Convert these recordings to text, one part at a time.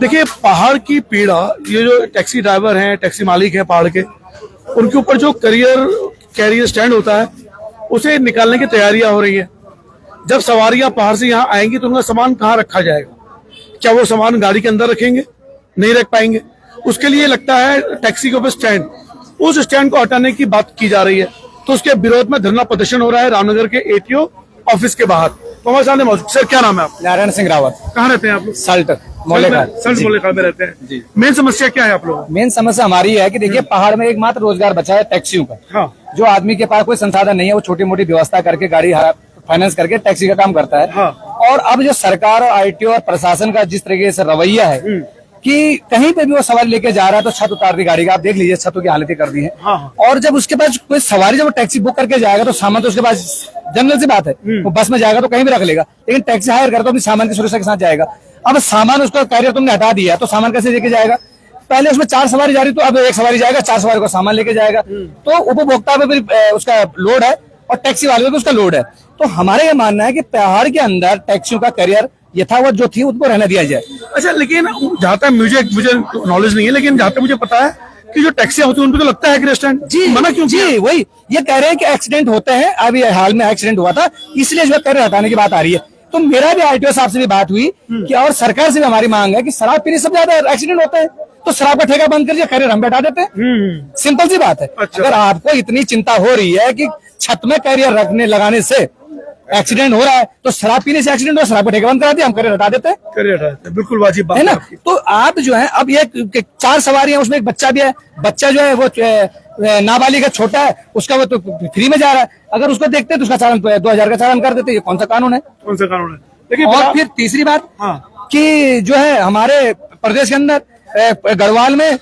देखिए, पहाड़ की पीड़ा, ये जो टैक्सी ड्राइवर हैं, टैक्सी मालिक हैं पहाड़ के, उनके ऊपर जो कैरियर स्टैंड होता है, उसे निकालने की तैयारियां हो रही है। जब सवारियां पहाड़ से यहाँ आएंगी तो उनका सामान कहाँ रखा जाएगा? क्या वो सामान गाड़ी के अंदर रखेंगे? नहीं रख पाएंगे। उसके लिए लगता है टैक्सी के ऊपर स्टैंड, उस स्टैंड को हटाने की बात की जा रही है। तो उसके विरोध में धरना प्रदर्शन हो रहा है रामनगर के एटीओ ऑफिस के बाहर। तो हमारे सामने मौजूद, सर क्या नाम है आपका? नारायण सिंह रावत। कहाँ रहते हैं आप लोग? सल्ट मोलेखाल में रहते हैं जी। मेन समस्या क्या है आप लोगों? मेन समस्या हमारी है कि देखिए, पहाड़ में एकमात्र रोजगार बचा है टैक्सियों का। हाँ। जो आदमी के पास कोई संसाधन नहीं है, वो छोटी मोटी व्यवस्था करके गाड़ी फाइनेंस करके टैक्सी का काम करता है। हाँ। और अब जो सरकार और आईटीओ और प्रशासन का जिस तरीके से रवैया है कि कहीं पे भी वो सवारी लेके जा रहा है तो छत उतार दी गाड़ी का। आप देख लीजिए, छतों की हालत कर दी है। हाँ। और जब उसके पास कोई सवारी, जब वो टैक्सी बुक करके जाएगा तो सामान तो उसके पास, जनरल सी बात है, वो बस में जाएगा तो कहीं भी रख लेगा, लेकिन टैक्सी हायर करता तो अपनी सामान की सुरक्षा के साथ जाएगा। अब सामान उसका कैरियर तुमने हटा दिया तो सामान कैसे लेके जाएगा? पहले उसमें 4 सवारी जा रही, तो अब 1 सवारी जाएगा, 4 सवारी को सामान लेके जाएगा। तो उपभोक्ता पे भी उसका लोड है और टैक्सी वाले पे भी उसका लोड है। तो हमारे ये मानना है कि पहाड़ के अंदर टैक्सियों का कैरियर यथावत जो थी उसको रहने दिया जाए। अच्छा, लेकिन जहाँ तक मुझे नॉलेज नहीं है, लेकिन जहाँ तक मुझे पता है कि जो टैक्सियां होती है उनको तो लगता है कि रेस्टोरेंट जी मना क्यों? जी, वही ये कह रहे हैं कि एक्सीडेंट होते हैं। अभी हाल में एक्सीडेंट हुआ था, इसलिए जो कैरियर हटाने की बात आ रही है। तो मेरा भी आईटीओ साहब से भी बात हुई कि और सरकार से भी हमारी मांग है कि शराब पीने से ज्यादा एक्सीडेंट होते हैं, तो शराब का ठेका बंद करिए, कैरियर हम बैठा देते हैं। सिंपल सी बात है। अच्छा। अगर आपको इतनी चिंता हो रही है कि छत में कैरियर लगाने से एक्सीडेंट हो रहा है, तो शराब पीने से एक्सीडेंट हो, शराब का ठेका बंद करा दिया, हम कैरियर हटा देते हैं। कैरियर हटा देते हैं, बिल्कुल वाजिब बात है ना। तो आप जो है, अब ये 4 सवारी है, उसमें एक बच्चा भी है। बच्चा जो है वो नाबालिग है, छोटा है, उसका वो तो फ्री में जा रहा है। अगर उसको देखते हैं तो उसका चालान 2000 का चालान कर देते। ये कौन सा कानून है? कौन सा कानून है? देखिए, और फिर तीसरी बात कि जो है हमारे प्रदेश के अंदर गढ़वाल में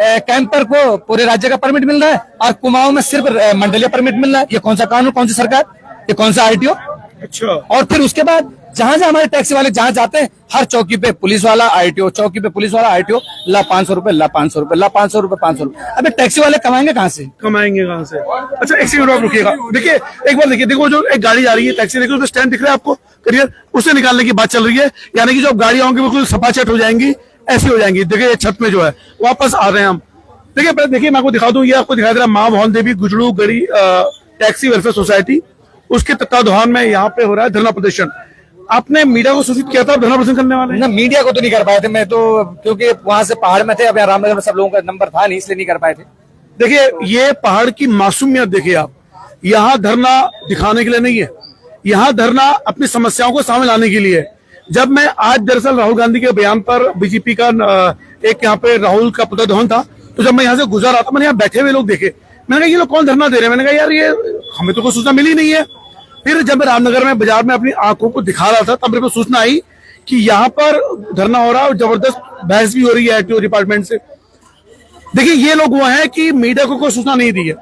कैंपर को पूरे राज्य का परमिट मिल रहा है और कुमाऊं में सिर्फ मंडलीय परमिट मिल रहा है। ये कौन सा कानून, कौन सी सरकार, ये कौन सा आईटीओ? अच्छा। और फिर उसके बाद जहां जहां हमारे टैक्सी वाले जहां जाते हैं, हर चौकी पे पुलिस वाला आईटीओ, चौकी पे पुलिस वाला आईटीओ, ला 500 रुपए, ला 500 रुपए, ला 500 रुपए, 500 रुपए। अबे टैक्सी वाले कमाएंगे कहाँ से? अच्छा, एक सेकंड आप रुकिएगा। देखिए, एक बार देखिए, देखो जो एक गाड़ी जा रही है टैक्सी, देखिए उसका स्टैंड दिख रहा है आपको, करियर उसे निकालने की बात चल रही है। यानी कि जो गाड़ियां होंगी बिल्कुल सपाचट हो जाएंगी, ऐसी हो जाएंगी। देखिए छत में जो है वापस आ रहे हैं हम। देखिए पहले देखिए, मैं आपको दिखा दूं, ये आपको दिखा दे रहा माँ भवन देवी गुजरू गढ़ी टैक्सी वेलफेयर सोसाइटी, उसके तत्वाधान में यहाँ पे हो रहा है धरना प्रदर्शन। आपने मीडिया को सूचित किया था धरना प्रदर्शन करने वाले? ना, मीडिया को तो नहीं कर पाए थे, मैं तो क्योंकि वहां से पहाड़ में थे। अब यहाँ रामनगर में सब लोगों का नंबर था नहीं, इसलिए नहीं कर पाए थे। देखिए, ये पहाड़ की मासूमियत देखिए आप। यहाँ धरना दिखाने के लिए नहीं है, यहाँ धरना अपनी समस्याओं को सामने लाने के लिए है। जब मैं आज दरअसल राहुल गांधी के बयान पर बीजेपी का एक यहाँ पे राहुल का पुतला दहन था, तो जब मैं यहाँ से गुजर रहा था, मैंने यहाँ बैठे हुए लोग देखे। मैंने कहा ये लोग कौन धरना दे रहे हैं? मैंने कहा यार ये हमें तो कोई सूचना मिली नहीं है। फिर जब मैं रामनगर में बाजार में अपनी आंखों को दिखा रहा था, तब मेरे को सूचना आई कि यहाँ पर धरना हो रहा है और जबरदस्त बहस भी हो रही है आईटीओ डिपार्टमेंट से। देखिए, ये लोग वो हैं कि मीडिया को कोई सूचना नहीं दी है,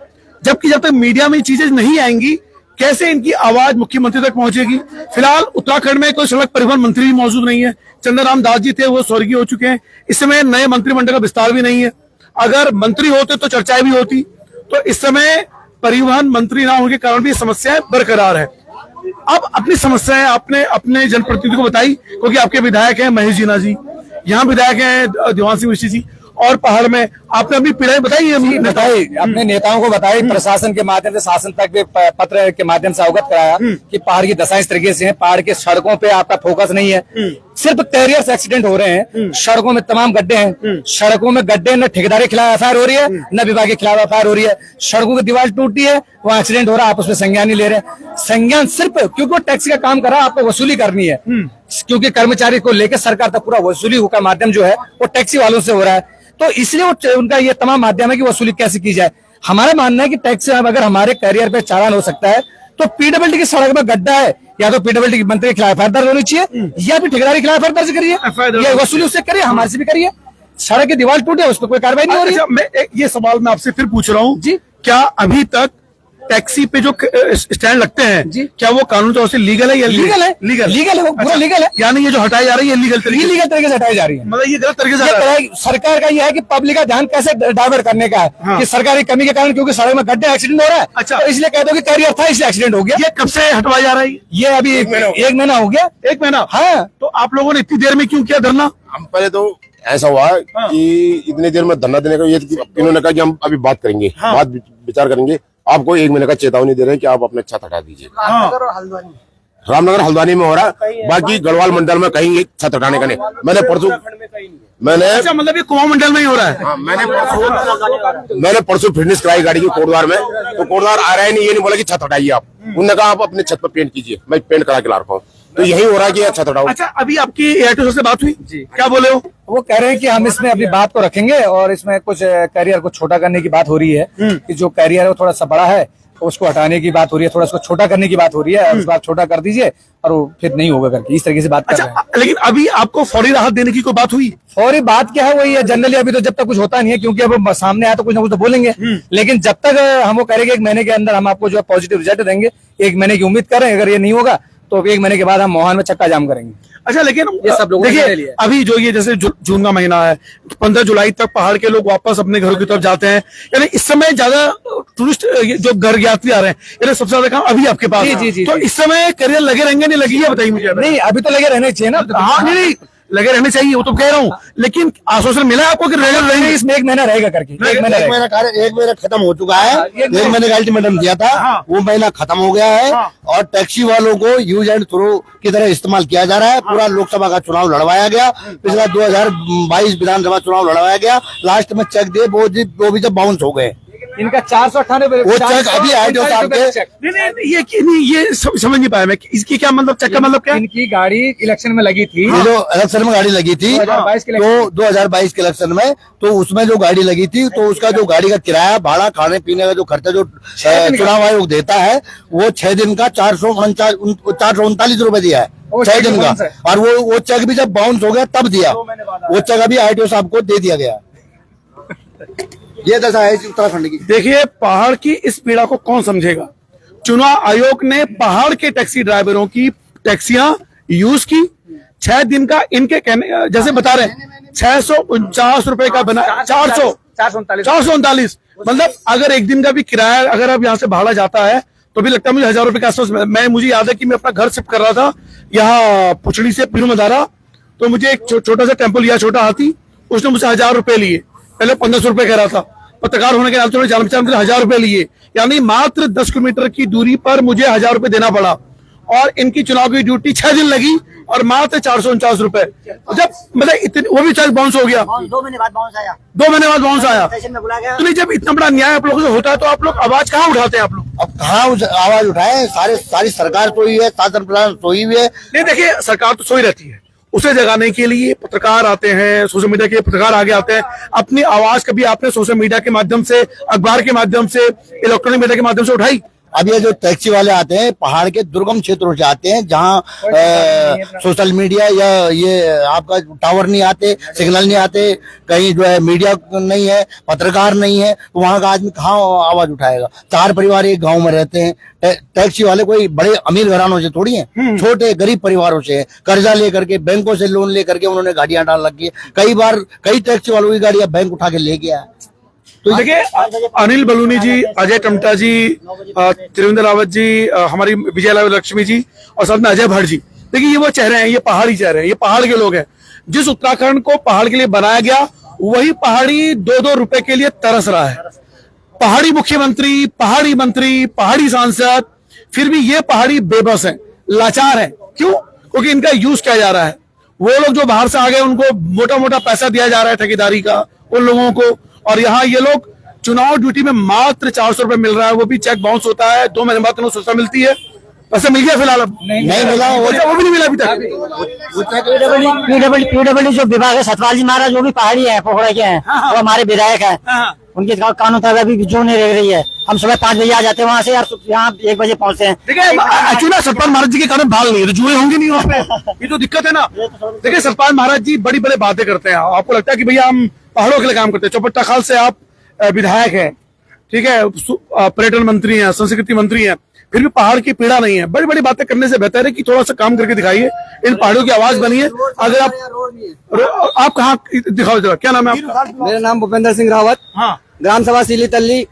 जबकि जब तक मीडिया में ये चीजें नहीं आएंगी, कैसे इनकी आवाज मुख्यमंत्री तक पहुंचेगी? फिलहाल उत्तराखंड में कोई सड़क परिवहन मंत्री भी मौजूद नहीं है। चंद्रराम दास जी थे, वो स्वर्गीय हो चुके हैं। इस समय नए मंत्रिमंडल का विस्तार भी नहीं है। अगर मंत्री होते तो चर्चाएं भी होती। तो इस समय परिवहन मंत्री ना होने के कारण भी समस्याएं बरकरार है। अब अपनी समस्याएं आपने अपने जनप्रतिनिधि को बताई, क्योंकि आपके विधायक हैं महेश जीना जी, यहाँ विधायक हैं देवान सिंह मिश्री जी, और पहाड़ में आपने अपनी पीड़ाएं बताई है? बताई, अपने नेताओं को बताई, प्रशासन के माध्यम से, शासन तक भी पत्र के माध्यम से अवगत कराया कि पहाड़ की दशा इस तरीके से है। पहाड़ के सड़कों पे आपका फोकस नहीं है, सिर्फ कैरियर से एक्सीडेंट हो रहे हैं। सड़कों में तमाम गड्ढे हैं, सड़कों में गड्ढे, न ठेकेदारी के खिलाफ एफआईआर हो रही है, न विभाग के खिलाफ एफआईआर हो रही है। सड़कों की दीवार टूटी है, वहाँ एक्सीडेंट हो रहा है, आप उसमें संज्ञान नहीं ले रहे। संज्ञान सिर्फ क्योंकि वो टैक्सी का काम कर रहा है, आपको वसूली करनी है, क्योंकि कर्मचारी को लेकर सरकार तक पूरा वसूली का माध्यम जो है वो टैक्सी वालों से हो रहा है। तो इसलिए उनका ये तमाम माध्यम है कि वसूली कैसे की जाए। हमारा मानना है कि टैक्स अगर हमारे कैरियर पे चालान हो सकता है, तो पीडब्ल्यूडी की सड़क में गड्ढा है, या तो पीडब्ल्यूडी मंत्री के खिलाफ एफआईआर दर्ज होनी चाहिए, या फिर ठेकेदारी के खिलाफ एफआईआर दर्ज करिए, या वसूली उससे करिए, हमारे से भी करिए। सड़क की दीवार टूटे, उस पर कोई कार्रवाई नहीं हो रही है। ये सवाल मैं आपसे फिर पूछ रहा हूँ जी, क्या अभी तक टैक्सी पे जो स्टैंड लगते हैं जी। क्या वो कानून तौर से लीगल है या लीगल है, लीगल है, वो पूरा लीगल है। यानी ये जो हटाई जा रही है लीगल इलीगल तरीके से हटाई जा रही है। मतलब ये गलत तरीके से ये हटा रहा है। सरकार का ये है कि पब्लिक का ध्यान कैसे डाइवर्ट करने का है हाँ। कि सरकारी कमी के कारण, क्योंकि सड़क में गड्ढे एक्सीडेंट हो रहा है, अच्छा। तो इसलिए कह दो कि कैरियर था इसलिए एक्सीडेंट हो गया। ये कब से हटवाया जा रहा है ये अभी एक महीना हो गया। 1 महीना। हाँ, तो आप लोगों ने इतनी देर में क्यों किया धरना? हम पहले तो ऐसा हुआ कि इतनी देर में धरना देने का, ये इन्होंने कहा कि हम अभी बात करेंगे, बात विचार करेंगे, आपको 1 महीने का चेतावनी दे रहे हैं कि आप अपने छत हटा दीजिए। रामनगर हल्द्वानी में हो रहा, बाकी गढ़वाल मंडल में कहीं छत हटाने का नहीं। मैंने अच्छा, मतलब ये कुमाऊं मंडल में ही हो रहा है। मैंने परसों फिटनेस कराई गाड़ी की कोटद्वार में, तो कोटद्वार आ रहा है नहीं, ये नहीं बोला कि छत हटाइए आप, उन्होंने कहा आप अपने छत पर पेंट कीजिए, मैं पेंट करा के ला रखा हूँ। तो यही हो रहा है कि छत हटाओ। अच्छा, अभी आपकी एयरटेल से बात हुई जी, क्या बोले हो? वो कह रहे हैं कि हम इसमें अपनी बात को रखेंगे और इसमें कुछ कैरियर को छोटा करने की बात हो रही है कि जो कैरियर है वो थोड़ा सा बड़ा है, तो उसको हटाने की बात हो रही है, थोड़ा उसको छोटा करने की बात हो रही है, उसको आप छोटा कर दीजिए और वो फिर नहीं होगा करके इस तरीके से बात कर रहे हैं। अच्छा, लेकिन अभी आपको फौरी राहत देने की कोई बात हुई? फौरी बात क्या है, वही है जनरली, अभी तो जब तक कुछ होता नहीं है, क्योंकि अब सामने आया तो कुछ ना कुछ तो बोलेंगे, लेकिन जब तक हम वो करेंगे 1 महीने के अंदर हम आपको जो है पॉजिटिव रिजल्ट देंगे, 1 महीने की उम्मीद करें, अगर ये नहीं होगा तो 1 महीने के बाद हम मोहान में चक्का जाम करेंगे। अच्छा, लेकिन ये सब लोगों ने ले देखिए लिया है। अभी जो ये जैसे जून का महीना है, 15 जुलाई तक पहाड़ के लोग वापस अपने घरों की तरफ जाते हैं, यानी इस समय ज्यादा टूरिस्ट जो घर यात्री आ रहे हैं, यानी सबसे ज्यादा काम अभी आपके पास जी, है। जी, जी, तो जी। इस समय करियर लगे रहेंगे नहीं लगी है, बताइए मुझे। नहीं, अभी तो लगे रहने चाहिए ना। हाँ, नहीं लगे रहने चाहिए, वो तो कह रहा हूँ, लेकिन आश्वासन मिला है आपको कि रेगुलर रहेंगे? इसमें 1 महीना रहेगा करके, 1 महीना एक रहेगा। महीना कार्य 1 महीना खत्म हो चुका है। 1 महीने का अल्टीमेटम दिया था, हाँ। वो महीना खत्म हो गया है। हाँ। और टैक्सी वालों को यूज एंड थ्रो की तरह इस्तेमाल किया जा रहा है। पूरा लोकसभा का चुनाव लड़वाया गया, पिछला 2022 विधानसभा चुनाव लड़वाया गया, लास्ट में चेक दिए, वो भी जब बाउंस हो गए। इनका 498 वो चेक अभी आईटीओ साहब के नहीं, ये समझ नहीं पाया मैं, इसकी क्या मतलब, चेक का मतलब क्या है? इनकी गाड़ी इलेक्शन में लगी थी, ये जो इलेक्शन में गाड़ी लगी थी 2022 के तो 2022 के इलेक्शन में, तो उसमें जो गाड़ी लगी थी तो उसका जो गाड़ी का किराया, भाड़ा, खाने पीने का जो खर्चा जो चुनाव आयोग देता है, वो 6 दिन का 439 रुपए दिया है, वो 6 चेक दिन बाउंस का। है। और वो चेक भी जब बाउंस हो गया तब दिया, वो चेक अभी आईटीओ साहब को दे दिया गया। ये दशा है उत्तराखंड की। देखिए, पहाड़ की इस पीड़ा को कौन समझेगा? चुनाव आयोग ने पहाड़ के टैक्सी ड्राइवरों की टैक्सियां यूज की, 6 दिन का, इनके कहने जैसे बता रहे हैं 649 रुपए का बना, 439, मतलब अगर 1 दिन का भी किराया, अगर अब यहाँ से भाड़ा जाता है तो भी लगता है मुझे 1000 रुपए के आसपास। मुझे याद है कि मैं अपना घर शिफ्ट कर रहा था यहाँ पुछड़ी से पीरू मदारा, तो मुझे एक छोटा सा टेम्पो लिया, छोटा हाथी, उसने मुझसे 1000 रुपए लिए। पहले 1500 रुपए कह रहा था, पत्रकार होने के नाते जान पहचान मुझे 1000 रुपए लिए, यानी मात्र 10 किलोमीटर की दूरी पर मुझे 1000 रुपए देना पड़ा। और इनकी चुनाव की ड्यूटी 6 दिन लगी और मात्र 449 रुपए। जब मतलब इतने, वो भी चेक बाउंस हो गया, 2 महीने बाद बाउंस आया, 2 महीने बाद बाउंस आया। स्टेशन में बुलाया गया। तो नहीं, जब इतना बड़ा अन्याय आप लोगों से होता है तो आप लोग आवाज कहाँ उठाते हैं? आप लोग अब कहाँ आवाज उठाए? सारी सरकार सोई है, शासन प्रशासन सोई हुई है। नहीं, देखिए सरकार तो सोई रहती है, उसे जगाने के लिए पत्रकार आते हैं, सोशल मीडिया के पत्रकार आगे आते हैं, अपनी आवाज कभी आपने सोशल मीडिया के माध्यम से, अखबार के माध्यम से, इलेक्ट्रॉनिक मीडिया के माध्यम से उठाई? अब ये जो टैक्सी वाले आते हैं पहाड़ के दुर्गम क्षेत्रों से आते हैं, जहाँ सोशल मीडिया या ये आपका टावर नहीं आते, सिग्नल नहीं आते, कहीं जो है मीडिया नहीं है, पत्रकार नहीं है, तो वहाँ का आदमी कहाँ आवाज उठाएगा? 4 परिवार एक गांव में रहते हैं। टैक्सी वाले कोई बड़े अमीर घरानों से थोड़ी हैं, छोटे गरीब परिवारों से है, कर्जा लेकर के, बैंकों से लोन लेकर के उन्होंने गाड़ियां डाल रखी है। कई बार कई टैक्सी वालों की गाड़ियां बैंक उठा के ले गया। तो देखिए, अनिल बलूनी जी, अजय टमटा जी, त्रिवेंद्र रावत जी, हमारी विजय लक्ष्मी जी और साथ में अजय भट्ट जी, देखिए ये वो चेहरे हैं, ये पहाड़ी चेहरे हैं, ये पहाड़ के लोग हैं। जिस उत्तराखंड को पहाड़ के लिए बनाया गया, वही पहाड़ी 2-2 रुपए के लिए तरस रहा है। पहाड़ी मुख्यमंत्री, पहाड़ी मंत्री, पहाड़ी सांसद, फिर भी ये पहाड़ी बेबस हैं, लाचार हैं। क्यों? क्योंकि इनका यूज किया जा रहा है। वो लोग जो बाहर से आ गए उनको मोटा मोटा पैसा दिया जा रहा है ठेकेदारी का उन लोगों को, और यहाँ ये लोग चुनाव ड्यूटी में मात्र 400 रुपए मिल रहा है, वो भी चेक बाउंस होता है। 2 महीने बाद उन्हें सस्ता मिलती है। पैसा मिल गया फिलहाल? अब नहीं मिला, वो भी नहीं मिला अभी तक। पीडब्ल्यू जो विभाग है, सतपाल जी महाराज वो भी पहाड़ी है, पोखरा के हैं, वो हमारे विधायक हैं। उनकी कानून था अभी जो नहीं रह रही है। हम सुबह 5 बजे आ जाते हैं वहाँ से, यार यहाँ 1 बजे पहुँचते हैं। देखिए, एक्चुअली सतपाल महाराज जी के कारण भाग नहीं है, तो जुए होंगे नहीं वहाँ पे, ये तो दिक्कत है ना। देखिए, सतपाल महाराज जी बड़ी बड़ी बातें करते हैं, आपको लगता है कि भैया हम पहाड़ों के लिए काम करते हैं। चौपट्टा खाल से आप विधायक हैं, ठीक है, पर्यटन मंत्री हैं, संस्कृति मंत्री हैं, फिर भी पहाड़ की पीड़ा नहीं है। बड़ी बड़ी बातें करने से बेहतर है कि थोड़ा सा काम करके दिखाइए, इन पहाड़ों की आवाज बनिए। अगर आप कहाँ दिखाओ जरा, क्या नाम है आपका? मेरा नाम भूपेंद्र सिंह रावत, हाँ, ग्राम सभा सीली तल्ली।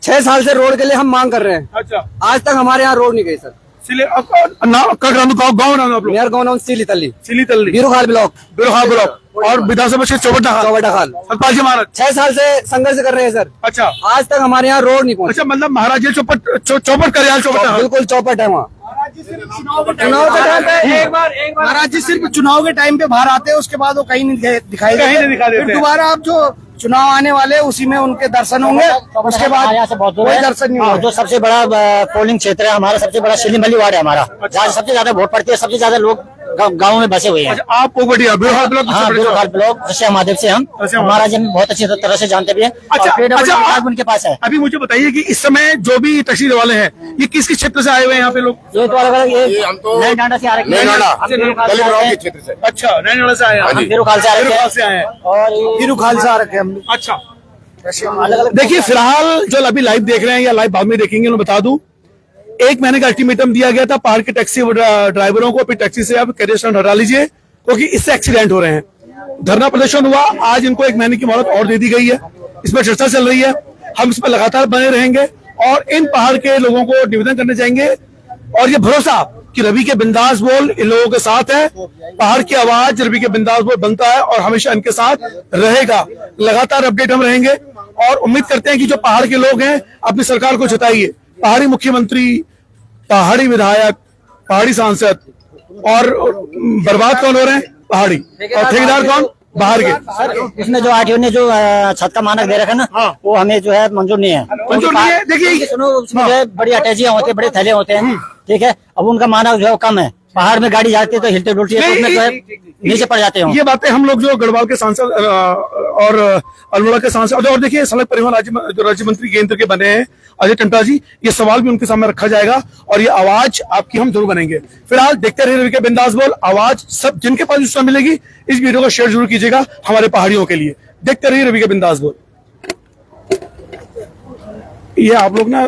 6 साल से रोड के लिए हम मांग कर रहे हैं। अच्छा, आज तक हमारे यहाँ रोड नहीं गई सर। गाँव नाम आप लोग? मेरा गाँव नाम सीली तल्ली, सिली तल्ली, बीरूखाल ब्लॉक, बिरोहा ब्लॉक, और विधानसभा क्षेत्र चौबटा खाल। सतपाल जी महाराज 6 साल से संघर्ष कर रहे हैं सर। अच्छा, आज तक हमारे यहाँ रोड नहीं पहुंची। अच्छा, मतलब महाराज जी चौपट करियाल चौपट, बिल्कुल चौपट है वहाँ। चुनाव के टाइम पे एक बार महाराज जी सिर्फ चुनाव के टाइम पे बाहर आते हैं, उसके बाद वो कहीं नहीं दिखाई कहीं नहीं दिखा देते फिर दोबारा आप जो चुनाव आने वाले हैं, उसी में उनके दर्शन होंगे, उसके बाद यहाँ से बहुत दूर कोई है। दर्शन नहीं और होगा। जो सबसे बड़ा पोलिंग क्षेत्र है हमारा, सबसे बड़ा शिलीमली वार्ड है हमारा, जहाँ सबसे ज्यादा वोट पड़ती है, सबसे ज्यादा लोग गाँव में बसे हुए हैं। अच्छा, आप बढ़िया बिरोहा ब्लॉक हाँ, बिरोखाल ब्लॉक रशिया महादेव से हम, हमारा जी बहुत अच्छी तरह से जानते भी हैं। अच्छा, अच्छा, उनके पास है। अभी मुझे बताइए कि इस समय जो भी तहसील वाले हैं, ये किस किस क्षेत्र से आए हुए हैं यहाँ पे लोग? ये तो अलग अलग, ये हम तो नई डांडा से आ रखे हैं, नैनाडा, हम बिरोखाल से दलित आ ब्लॉक रहे के हैं, क्षेत्र से। अच्छा, नैनाडा से आए हैं, हम बिरोखाल से आ रखे बिरोखाल से आए हैं। हैं, और ये बीरूखाल से आ रखे हैं हम लोग। अच्छा, अलग अलग। देखिए फिलहाल जो अभी लाइव देख रहे हैं या लाइव बाद में देखेंगे, मैं बता दूं, 1 महीने का अल्टीमेटम दिया गया था पहाड़ के टैक्सी ड्राइवरों को, अपनी टैक्सी से आप कैरियर हटा लीजिए क्योंकि इससे एक्सीडेंट हो रहे हैं। धरना प्रदर्शन हुआ, आज इनको 1 महीने की मोहलत और दे दी गई है। इस पर चर्चा चल रही है, हम इस पर लगातार बने रहेंगे और इन पहाड़ के लोगों को निवेदन करने जाएंगे। और ये भरोसा कि रवि के बिंदास बोल इन लोगों के साथ है, पहाड़ की आवाज रवि के बिंदास बोल बनता है और हमेशा इनके साथ रहेगा। लगातार अपडेट हम रहेंगे और उम्मीद करते हैं कि जो पहाड़ के लोग हैं अपनी सरकार को जिताइए। पहाड़ी मुख्यमंत्री, पहाड़ी विधायक, पहाड़ी सांसद, और बर्बाद कौन हो रहे हैं? पहाड़ी। और ठेकेदार कौन? बाहर के। सर, इसमें जो आरटीओ ने जो छत का मानक दे रखा है ना, वो हमें जो है मंजूर नहीं है। मंजूर नहीं है। देखिए सुनो, उसमें जो है बड़ी अटैचियां होती है, बड़े थैले होते हैं, ठीक है। अब उनका मानक जो है वो कम है। पहाड़ में गाड़ी जाती है तो हिलते डुलती है, तो उसमें जो है नीचे पड़ जाते हैं। ये बातें हम लोग जो गढ़वाल के सांसद और अल्मोड़ा के सांसद, और देखिए सड़क परिवहन जो राज्य मंत्री केंद्र के बने हैं अजय टंटा जी, ये सवाल भी उनके सामने रखा जाएगा और ये आवाज आपकी हम जरूर बनेंगे। फिलहाल देखते रहिए रवि के बिंदास बोल, आवाज सब जिनके पास जिस मिलेगी। इस वीडियो को शेयर जरूर कीजिएगा हमारे पहाड़ियों के लिए। देखते रहिए रवि के बिंदास बोल। ये आप लोग ना